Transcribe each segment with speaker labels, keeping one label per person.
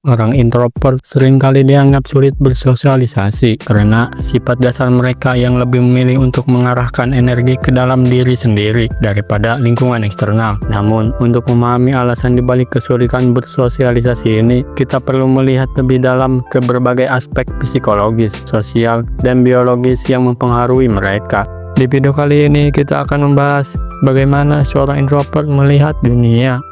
Speaker 1: Orang introvert seringkali dianggap sulit bersosialisasi karena sifat dasar mereka yang lebih memilih untuk mengarahkan energi ke dalam diri sendiri daripada lingkungan eksternal. Namun, untuk memahami alasan dibalik kesulitan bersosialisasi ini, kita perlu melihat lebih dalam ke berbagai aspek psikologis, sosial, dan biologis yang mempengaruhi mereka. Di video kali ini, kita akan membahas bagaimana seorang introvert melihat dunia.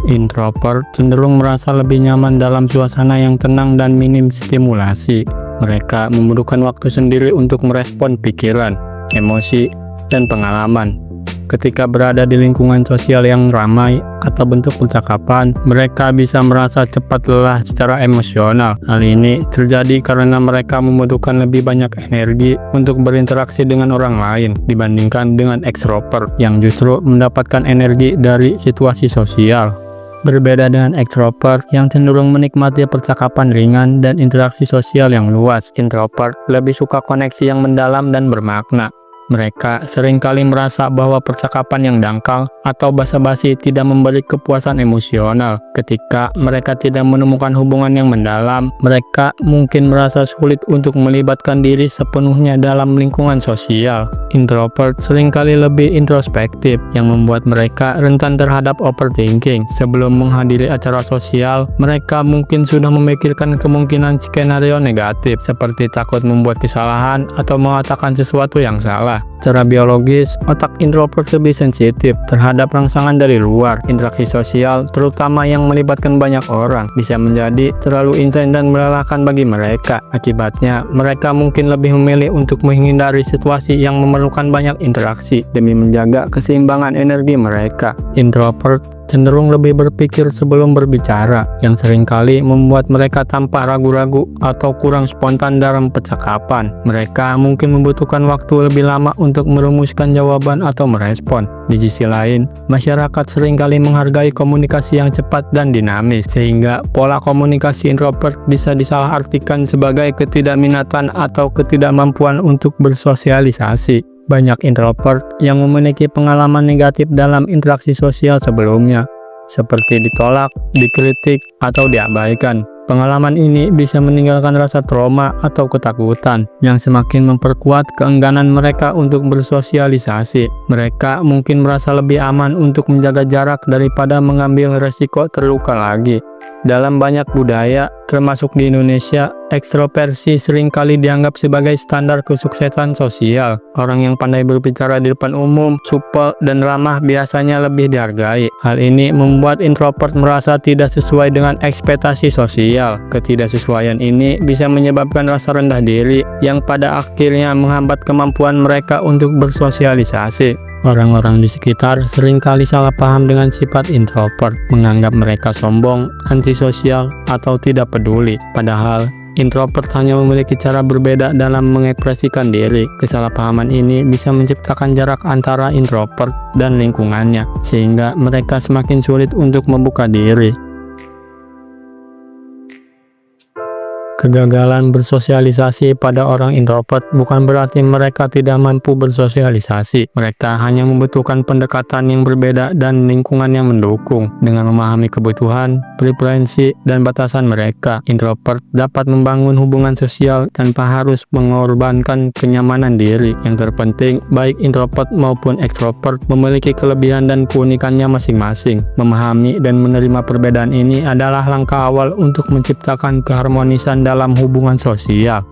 Speaker 1: Introvert cenderung merasa lebih nyaman dalam suasana yang tenang dan minim stimulasi. Mereka membutuhkan waktu sendiri untuk merespon pikiran, emosi, dan pengalaman. Ketika berada di lingkungan sosial yang ramai atau bentuk percakapan, mereka bisa merasa cepat lelah secara emosional. Hal ini terjadi karena mereka membutuhkan lebih banyak energi untuk berinteraksi dengan orang lain dibandingkan dengan ekstrovert yang justru mendapatkan energi dari situasi sosial. Berbeda dengan ekstrovert yang cenderung menikmati percakapan ringan dan interaksi sosial yang luas, introvert lebih suka koneksi yang mendalam dan bermakna. Mereka seringkali merasa bahwa percakapan yang dangkal atau basa-basi tidak memberi kepuasan emosional. Ketika mereka tidak menemukan hubungan yang mendalam, mereka mungkin merasa sulit untuk melibatkan diri sepenuhnya dalam lingkungan sosial. Introvert seringkali lebih introspektif, yang membuat mereka rentan terhadap overthinking. Sebelum menghadiri acara sosial, mereka mungkin sudah memikirkan kemungkinan skenario negatif, seperti takut membuat kesalahan atau mengatakan sesuatu yang salah. Secara biologis, otak introvert lebih sensitif terhadap rangsangan dari luar. Interaksi sosial, terutama yang melibatkan banyak orang, bisa menjadi terlalu intens dan melelahkan bagi mereka. Akibatnya, mereka mungkin lebih memilih untuk menghindari situasi yang memerlukan banyak interaksi demi menjaga keseimbangan energi mereka. Introvert cenderung lebih berpikir sebelum berbicara, yang seringkali membuat mereka tampak ragu-ragu atau kurang spontan dalam percakapan. Mereka mungkin membutuhkan waktu lebih lama untuk merumuskan jawaban atau merespon. Di sisi lain, masyarakat seringkali menghargai komunikasi yang cepat dan dinamis, sehingga pola komunikasi introvert bisa disalahartikan sebagai ketidakminatan atau ketidakmampuan untuk bersosialisasi. Banyak introvert yang memiliki pengalaman negatif dalam interaksi sosial sebelumnya, seperti ditolak, dikritik, atau diabaikan. Pengalaman ini bisa meninggalkan rasa trauma atau ketakutan yang semakin memperkuat keengganan mereka untuk bersosialisasi. Mereka mungkin merasa lebih aman untuk menjaga jarak daripada mengambil resiko terluka lagi. Dalam banyak budaya, termasuk di Indonesia, ekstroversi seringkali dianggap sebagai standar kesuksesan sosial. Orang yang pandai berbicara di depan umum, supel, dan ramah biasanya lebih dihargai. Hal ini membuat introvert merasa tidak sesuai dengan ekspektasi sosial. Ketidaksesuaian ini bisa menyebabkan rasa rendah diri yang pada akhirnya menghambat kemampuan mereka untuk bersosialisasi. Orang-orang di sekitar seringkali salah paham dengan sifat introvert, menganggap mereka sombong, antisosial, atau tidak peduli. Padahal, introvert hanya memiliki cara berbeda dalam mengekspresikan diri. Kesalahpahaman ini bisa menciptakan jarak antara introvert dan lingkungannya, sehingga mereka semakin sulit untuk membuka diri. Kegagalan bersosialisasi pada orang introvert bukan berarti mereka tidak mampu bersosialisasi. Mereka hanya membutuhkan pendekatan yang berbeda dan lingkungan yang mendukung. Dengan memahami kebutuhan, preferensi, dan batasan mereka, introvert dapat membangun hubungan sosial tanpa harus mengorbankan kenyamanan diri. Yang terpenting, baik introvert maupun ekstrovert memiliki kelebihan dan keunikannya masing-masing. Memahami dan menerima perbedaan ini adalah langkah awal untuk menciptakan keharmonisan dalam hubungan sosial.